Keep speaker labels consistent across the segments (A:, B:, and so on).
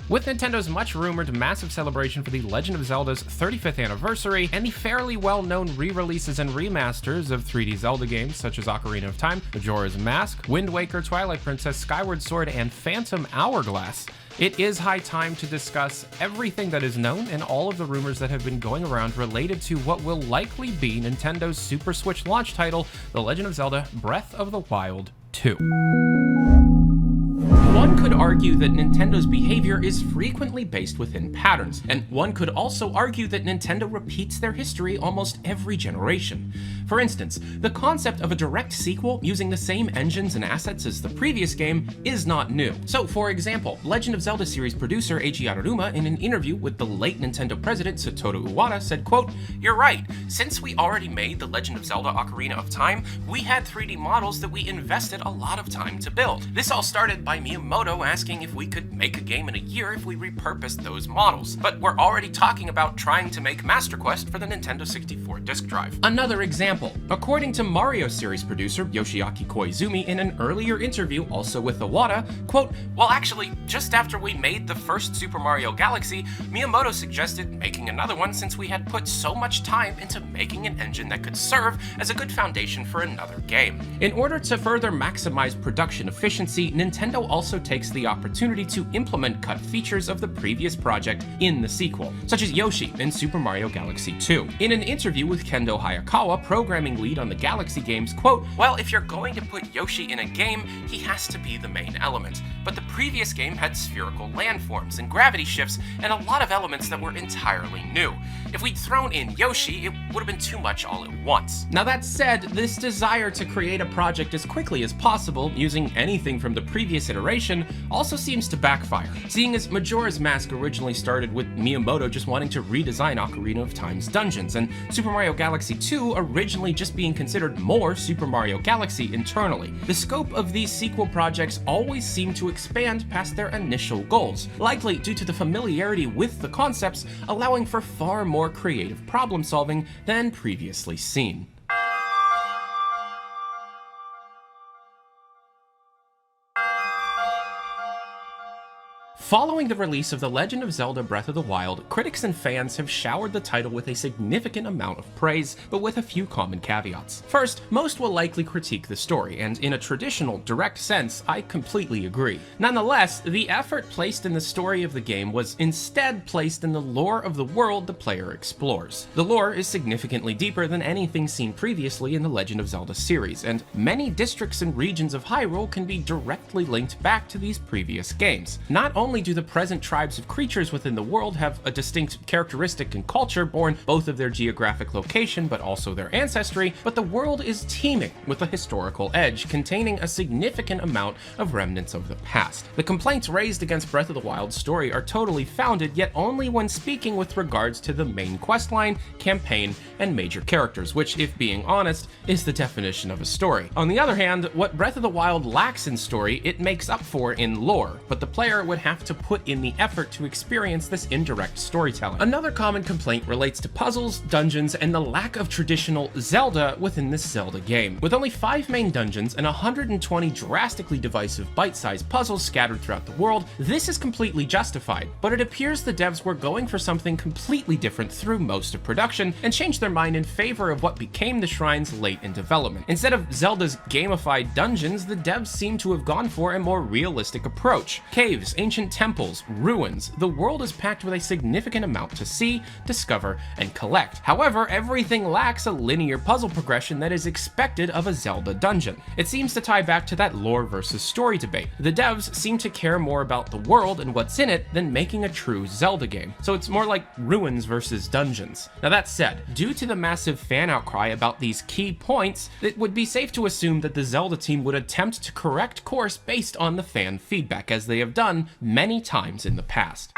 A: With Nintendo's much-rumored massive celebration for the Legend of Zelda's 35th anniversary, and the fairly well-known re-releases and remasters of 3D Zelda games such as Ocarina of Time, Majora's Mask, Wind Waker, Twilight Princess, Skyward Sword, and Phantom Hourglass, it is high time to discuss everything that is known and all of the rumors that have been going around related to what will likely be Nintendo's Super Switch launch title, The Legend of Zelda Breath of the Wild 2. One could argue that Nintendo's behavior is frequently based within patterns, and one could also argue that Nintendo repeats their history almost every generation. For instance, the concept of a direct sequel using the same engines and assets as the previous game is not new. So, for example, Legend of Zelda series producer Eiji Aonuma, in an interview with the late Nintendo president Satoru Iwata, said, quote, "You're right, since we already made The Legend of Zelda Ocarina of Time, we had 3D models that we invested a lot of time to build. This all started by Miyamoto asking if we could make a game in a year if we repurposed those models. But we're already talking about trying to make Master Quest for the Nintendo 64 disk drive." Another example, according to Mario series producer Yoshiaki Koizumi in an earlier interview also with Iwata, quote, "Well, actually, just after we made the first Super Mario Galaxy, Miyamoto suggested making another one since we had put so much time into making an engine that could serve as a good foundation for another game." In order to further maximize production efficiency, Nintendo also takes the opportunity to implement cut features of the previous project in the sequel, such as Yoshi in Super Mario Galaxy 2. In an interview with Kendo Hayakawa, programming lead on the Galaxy games, quote, "Well, if you're going to put Yoshi in a game, he has to be the main element. But the previous game had spherical landforms and gravity shifts and a lot of elements that were entirely new. If we'd thrown in Yoshi, it would have been too much all at once." Now that said, this desire to create a project as quickly as possible, using anything from the previous iteration, also seems to backfire, seeing as Majora's Mask originally started with Miyamoto just wanting to redesign Ocarina of Time's dungeons, and Super Mario Galaxy 2 originally just being considered more Super Mario Galaxy internally. The scope of these sequel projects always seem to expand past their initial goals, likely due to the familiarity with the concepts, allowing for far more creative problem solving than previously seen. Following the release of The Legend of Zelda Breath of the Wild, critics and fans have showered the title with a significant amount of praise, but with a few common caveats. First, most will likely critique the story, and in a traditional, direct sense, I completely agree. Nonetheless, the effort placed in the story of the game was instead placed in the lore of the world the player explores. The lore is significantly deeper than anything seen previously in the Legend of Zelda series, and many districts and regions of Hyrule can be directly linked back to these previous games. Not only do the present tribes of creatures within the world have a distinct characteristic and culture born both of their geographic location but also their ancestry, but the world is teeming with a historical edge containing a significant amount of remnants of the past. The complaints raised against Breath of the Wild's story are totally founded, yet only when speaking with regards to the main questline, campaign, and major characters, which, if being honest, is the definition of a story. On the other hand, what Breath of the Wild lacks in story, it makes up for in lore, but the player would have to put in the effort to experience this indirect storytelling. Another common complaint relates to puzzles, dungeons, and the lack of traditional Zelda within this Zelda game. With only 5 main dungeons and 120 drastically divisive bite-sized puzzles scattered throughout the world, this is completely justified, but it appears the devs were going for something completely different through most of production and changed their mind in favor of what became the shrines late in development. Instead of Zelda's gamified dungeons, the devs seem to have gone for a more realistic approach. Caves, ancient temples, ruins, the world is packed with a significant amount to see, discover, and collect. However, everything lacks a linear puzzle progression that is expected of a Zelda dungeon. It seems to tie back to that lore versus story debate. The devs seem to care more about the world and what's in it than making a true Zelda game, so it's more like ruins versus dungeons. Now that said, due to the massive fan outcry about these key points, it would be safe to assume that the Zelda team would attempt to correct course based on the fan feedback, as they have done many times in the past.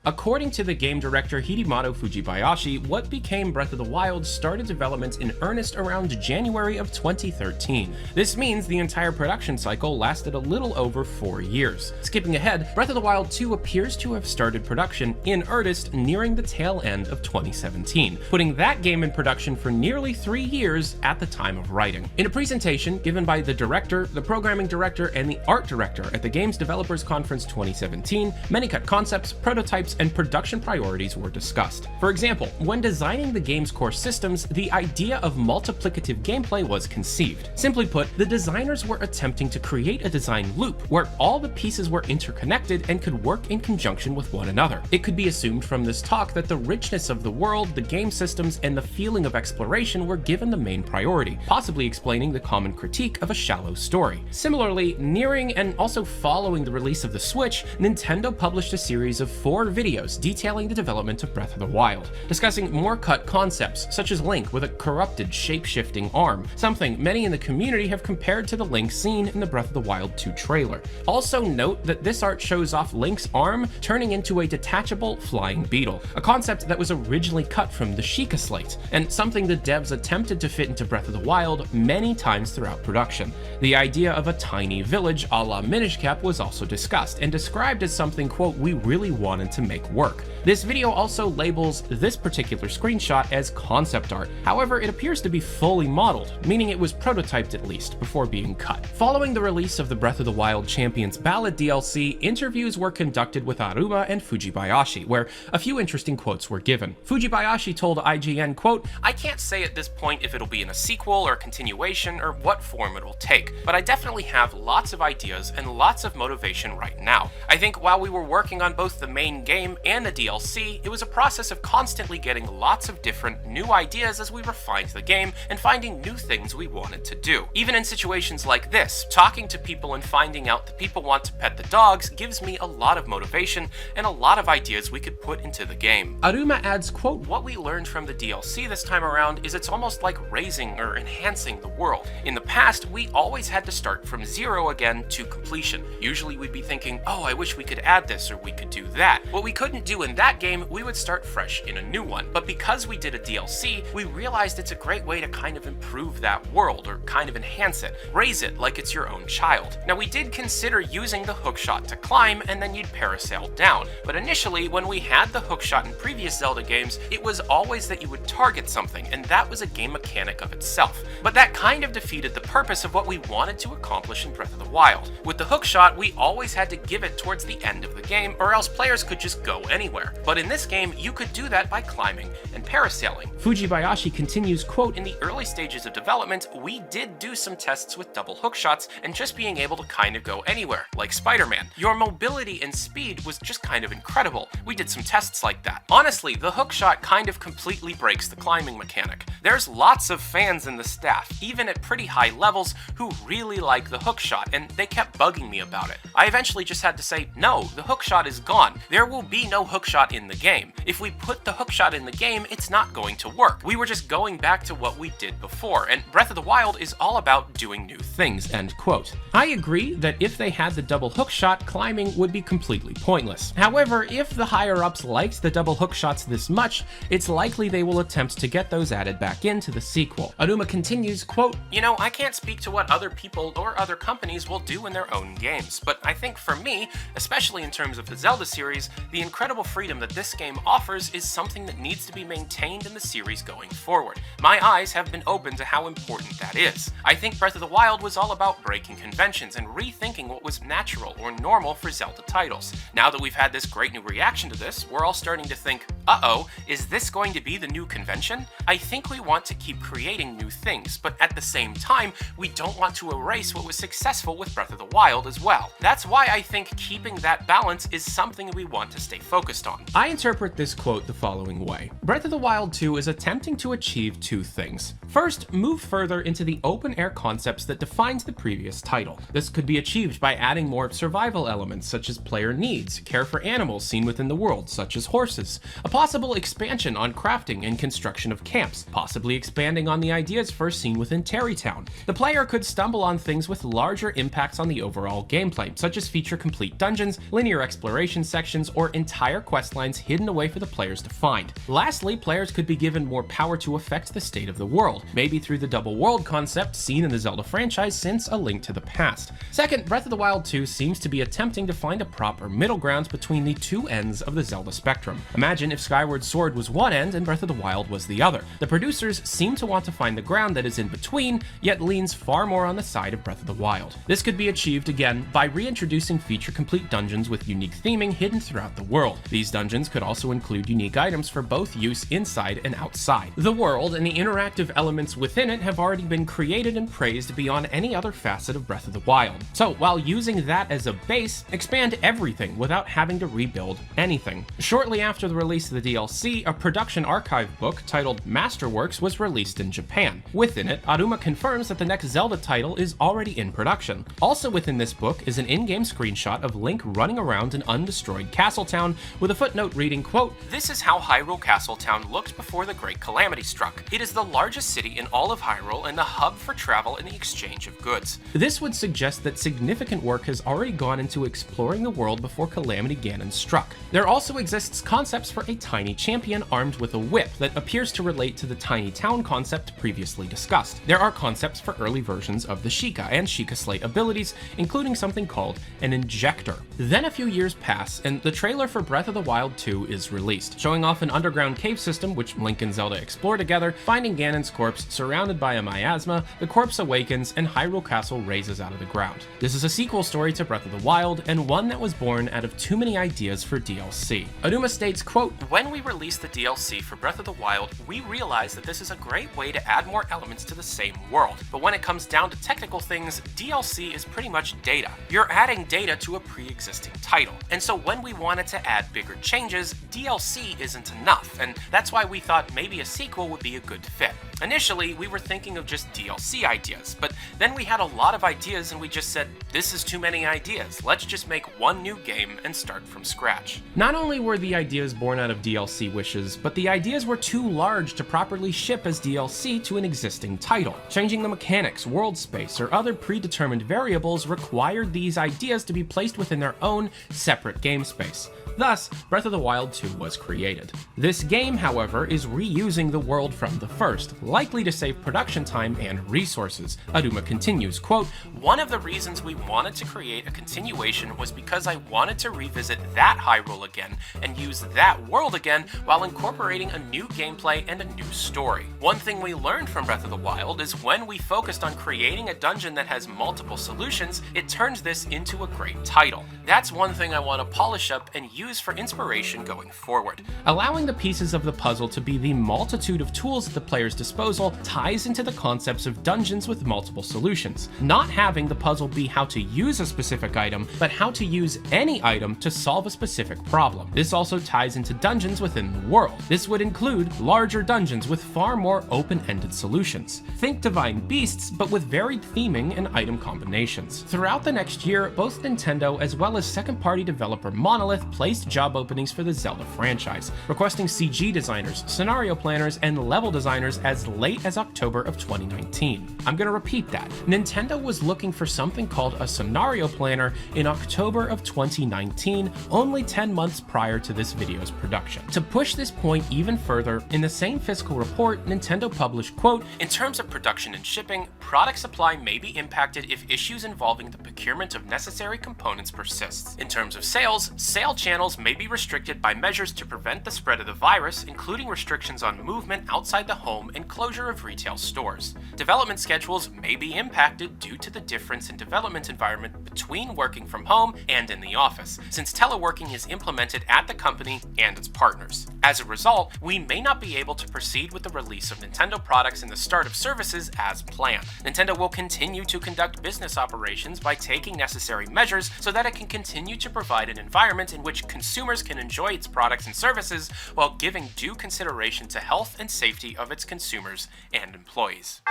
A: According to the game director Hidemaru Fujibayashi, what became Breath of the Wild started development in earnest around January of 2013. This means the entire production cycle lasted a little over 4 years. Skipping ahead, Breath of the Wild 2 appears to have started production in earnest nearing the tail end of 2017, putting that game in production for nearly 3 years at the time of writing. In a presentation given by the director, the programming director, and the art director at the Games Developers Conference 2017, many cut concepts, prototypes, and production priorities were discussed. For example, when designing the game's core systems, the idea of multiplicative gameplay was conceived. Simply put, the designers were attempting to create a design loop where all the pieces were interconnected and could work in conjunction with one another. It could be assumed from this talk that the richness of the world, the game systems, and the feeling of exploration were given the main priority, possibly explaining the common critique of a shallow story. Similarly, nearing and also following the release of the Switch, Nintendo published a series of 4 videos detailing the development of Breath of the Wild, discussing more cut concepts, such as Link with a corrupted, shape-shifting arm, something many in the community have compared to the Link seen in the Breath of the Wild 2 trailer. Also note that this art shows off Link's arm turning into a detachable flying beetle, a concept that was originally cut from the Sheikah slate, and something the devs attempted to fit into Breath of the Wild many times throughout production. The idea of a tiny village a la Minish Cap was also discussed, and described as something, quote, we really wanted to make work. This video also labels this particular screenshot as concept art. However, it appears to be fully modeled, meaning it was prototyped at least before being cut. Following the release of the Breath of the Wild Champions Ballad DLC, interviews were conducted with Aruma and Fujibayashi, where a few interesting quotes were given. Fujibayashi told IGN, quote, I can't say at this point if it'll be in a sequel or a continuation or what form it will take, but I definitely have lots of ideas and lots of motivation right now. I think while we were working on both the main game and the DLC, it was a process of constantly getting lots of different new ideas as we refined the game and finding new things we wanted to do. Even in situations like this, talking to people and finding out that people want to pet the dogs gives me a lot of motivation and a lot of ideas we could put into the game. Aruma adds, quote, what we learned from the DLC this time around is it's almost like raising or enhancing the world. In the past, we always had to start from zero again to completion. Usually we'd be thinking, oh, I wish we could add this or we could do that. What we couldn't do in that game, we would start fresh in a new one. But because we did a DLC, we realized it's a great way to kind of improve that world or kind of enhance it, raise it like it's your own child. Now, we did consider using the hookshot to climb and then you'd parasail down. But initially, when we had the hookshot in previous Zelda games, it was always that you would target something, and that was a game mechanic of itself. But that kind of defeated the purpose of what we wanted to accomplish in Breath of the Wild. With the hookshot, we always had to give it towards the end of the game, or else players could just go anywhere. But in this game, you could do that by climbing and parasailing. Fujibayashi continues, quote, in the early stages of development, we did do some tests with double hookshots and just being able to kind of go anywhere, like Spider-Man. Your mobility and speed was just kind of incredible. We did some tests like that. Honestly, the hookshot kind of completely breaks the climbing mechanic. There's lots of fans in the staff, even at pretty high levels, who really like the hookshot, and they kept bugging me about it. I eventually just had to say, no, the hookshot is gone. There will be no hookshot in the game. If we put the hookshot in the game, it's not going to work. We were just going back to what we did before, and Breath of the Wild is all about doing new things, end quote. I agree that if they had the double hookshot, climbing would be completely pointless. However, if the higher-ups liked the double hookshots this much, it's likely they will attempt to get those added back into the sequel. Aruma continues, quote, you know, I can't speak to what other people or other companies will do in their own games, but I think for me, especially in terms of the Zelda series, the incredible freedom that this game offers is something that needs to be maintained in the series going forward. My eyes have been open to how important that is. I think Breath of the Wild was all about breaking conventions and rethinking what was natural or normal for Zelda titles. Now that we've had this great new reaction to this, we're all starting to think, uh-oh, is this going to be the new convention? I think we want to keep creating new things, but at the same time, we don't want to erase what was successful with Breath of the Wild as well. That's why I think keeping that balance is something we want to stay focused on. I interpret this quote the following way. Breath of the Wild 2 is attempting to achieve two things. First, move further into the open-air concepts that defined the previous title. This could be achieved by adding more survival elements such as player needs, care for animals seen within the world such as horses, a possible expansion on crafting and construction of camps, possibly expanding on the ideas first seen within Terrytown, The player could stumble on things with larger impacts on the overall gameplay, such as feature-complete dungeons, linear exploration sections, or entire questlines hidden away for the players to find. Lastly, players could be given more power to affect the state of the world, maybe through the double world concept seen in the Zelda franchise since A Link to the Past. Second, Breath of the Wild 2 seems to be attempting to find a proper middle ground between the two ends of the Zelda spectrum. Imagine if Skyward Sword was one end and Breath of the Wild was the other. The producers seem to want to find the ground that is in between, yet leans far more on the side of Breath of the Wild. This could be achieved again by reintroducing feature-complete dungeons with unique theming hidden throughout the world. These dungeons could also include unique items for both use inside and outside. The world and the interactive elements within it have already been created and praised beyond any other facet of Breath of the Wild. So while using that as a base, expand everything without having to rebuild anything. Shortly after the release of the DLC, a production archive book titled Masterworks was released in Japan. Within it, Aruma confirms that the next Zelda title is already in production. Also within this book is an in-game screenshot of Link running around an undestroyed Castletown with a footnote reading, quote, "This is how Hyrule Castletown looked before the Great Calamity struck. It is the largest city in all of Hyrule and the hub for travel and the exchange of goods." This would suggest that significant work has already gone into exploring the world before Calamity Ganon struck. There also exists concepts for a tiny champion armed with a whip that appears to relate to the tiny town concept previously discussed. There are concepts for early versions of the Sheikah and Sheikah Slate abilities, including something called an injector. Then a few years pass, and the trailer for Breath of the Wild 2 is released, showing off an underground cave system which Link and Zelda explore together, finding Ganon's corpse surrounded by a miasma, the corpse awakens, and Hyrule Castle raises out of the ground. This is a sequel story to Breath of the Wild, and one that was born out of too many ideas for DLC. Aruma states, quote, "When we released the DLC for Breath of the Wild, we realized that this is a great way to add more elements to the same world. But when it comes down to technical things, DLC is pretty much data. You're adding data to a pre-existing title. And so when we wanted to add bigger changes, DLC isn't enough, and that's why we thought maybe a sequel would be a good fit. Initially, we were thinking of just DLC ideas, but then we had a lot of ideas and we just said, this is too many ideas, let's just make one new game and start from scratch." Not only were the ideas born out of DLC wishes, but the ideas were too large to properly ship as DLC to an existing title. Changing the mechanics, world space, or other predetermined variables required these ideas to be placed within their own separate game space. Thus, Breath of the Wild 2 was created. This game, however, is reusing the world from the first, likely to save production time and resources. Aruma continues, quote, "One of the reasons we wanted to create a continuation was because I wanted to revisit that Hyrule again and use that world again while incorporating a new gameplay and a new story. One thing we learned from Breath of the Wild is when we focused on creating a dungeon that has multiple solutions, it turns this into a great title. That's one thing I want to polish up and use for inspiration going forward." Allowing the pieces of the puzzle to be the multitude of tools at the player's disposal ties into the concepts of dungeons with multiple solutions. Not having the puzzle be how to use a specific item, but how to use any item to solve a specific problem. This also ties into dungeons within the world. This would include larger dungeons with far more open-ended solutions. Think Divine Beasts, but with varied theming and item combinations. Throughout the next year, both Nintendo as well as second-party developer Monolith placed job openings for the Zelda franchise, requesting CG designers, scenario planners, and level designers as late as October of 2019. I'm gonna repeat that. Nintendo was looking for something called a scenario planner in October of 2019, only 10 months prior to this video's production. To push this point even further, in the same fiscal report, Nintendo published, quote, "In terms of production and shipping, product supply may be impacted if issues involving the procurement of necessary components persist. In terms of sales, sale channels may be restricted by measures to prevent the spread of the virus, including restrictions on movement outside the home and closure of retail stores. Development schedules may be impacted due to the difference in development environment between working from home and in the office, since teleworking is implemented at the company and its partners. As a result, we may not be able to proceed with the release of Nintendo products and the start of services as planned. Nintendo will continue to conduct business operations by taking necessary measures so that it can continue to provide an environment in which consumers can enjoy its products and services while giving due consideration to health and safety of its consumers and employees."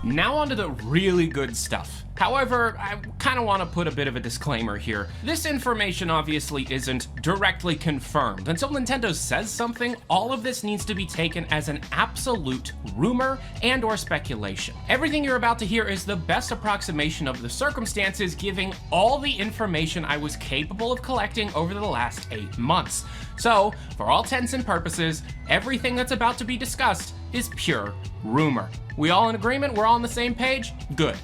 A: Now onto the really good stuff. However, I kind of want to put a bit of a disclaimer here. This information obviously isn't directly confirmed. Until Nintendo says something, all of this needs to be taken as an absolute rumor and or speculation. Everything you're about to hear is the best approximation of the circumstances, giving all the information I was capable of collecting over the last 8 months. So, for all intents and purposes, everything that's about to be discussed is pure rumor. We all in agreement? We're all on the same page? Good.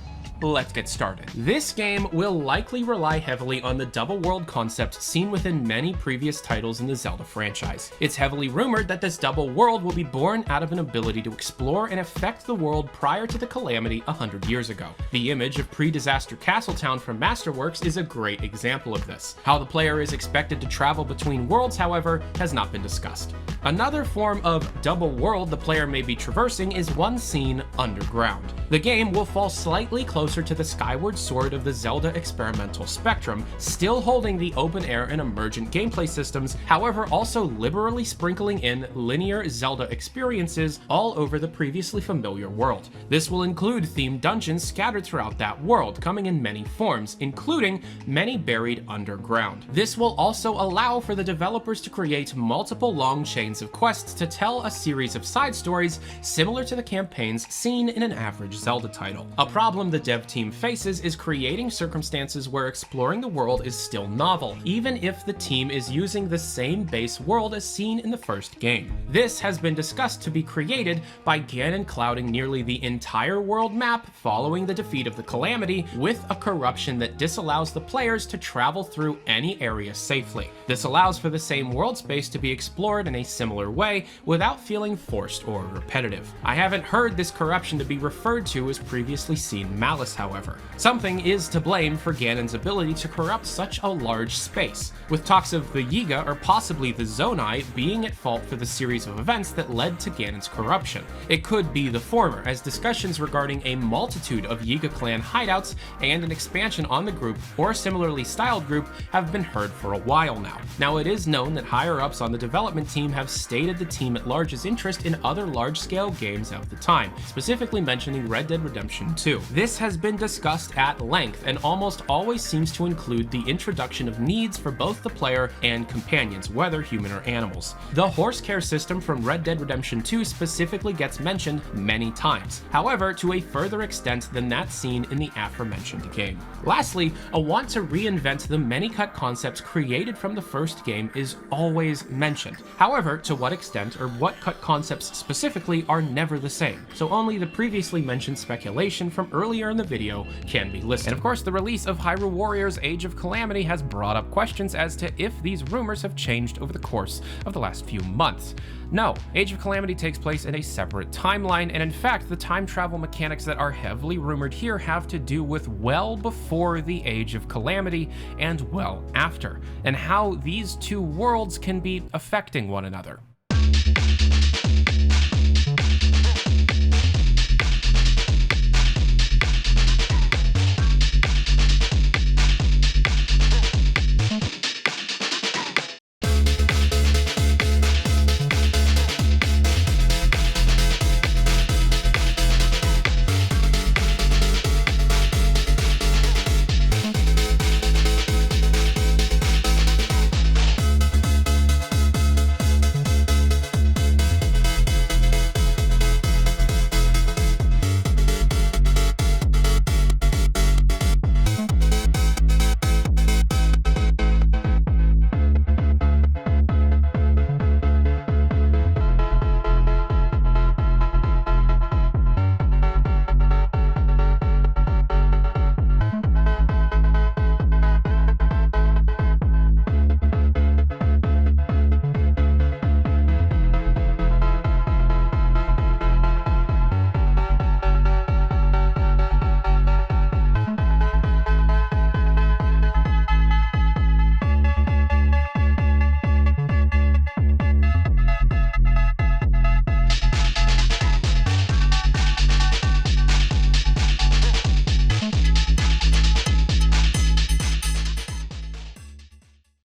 A: Let's get started. This game will likely rely heavily on the double world concept seen within many previous titles in the Zelda franchise. It's heavily rumored that this double world will be born out of an ability to explore and affect the world prior to the calamity 100 years ago. The image of pre-disaster Castletown from Masterworks is a great example of this. How the player is expected to travel between worlds, however, has not been discussed. Another form of double world the player may be traversing is one seen underground. The game will fall slightly closer to the Skyward Sword of the Zelda experimental spectrum, still holding the open air and emergent gameplay systems, however also liberally sprinkling in linear Zelda experiences all over the previously familiar world. This will include themed dungeons scattered throughout that world, coming in many forms, including many buried underground. This will also allow for the developers to create multiple long chains of quests to tell a series of side stories similar to the campaigns seen in an average Zelda title. A problem the dev team faces is creating circumstances where exploring the world is still novel, even if the team is using the same base world as seen in the first game. This has been discussed to be created by Ganon clouding nearly the entire world map following the defeat of the Calamity with a corruption that disallows the players to travel through any area safely. This allows for the same world space to be explored in a similar way without feeling forced or repetitive. I haven't heard this corruption to be referred to as previously seen malice, however. Something is to blame for Ganon's ability to corrupt such a large space, with talks of the Yiga or possibly the Zonai being at fault for the series of events that led to Ganon's corruption. It could be the former, as discussions regarding a multitude of Yiga clan hideouts and an expansion on the group or a similarly styled group have been heard for a while now. Now, it is known that higher-ups on the development team have stated the team at large's interest in other large-scale games of the time, specifically mentioning Red Dead Redemption 2. This has been discussed at length and almost always seems to include the introduction of needs for both the player and companions, whether human or animals. The horse care system from Red Dead Redemption 2 specifically gets mentioned many times, however to a further extent than that seen in the aforementioned game. Lastly, a want to reinvent the many cut concepts created from the first game is always mentioned. However, to what extent or what cut concepts specifically are never the same, so only the previously mentioned speculation from earlier in the video can be listed. And of course, the release of Hyrule Warriors Age of Calamity has brought up questions as to if these rumors have changed over the course of the last few months. No, Age of Calamity takes place in a separate timeline, and in fact, the time travel mechanics that are heavily rumored here have to do with well before the Age of Calamity and well after, and how these two worlds can be affecting one another.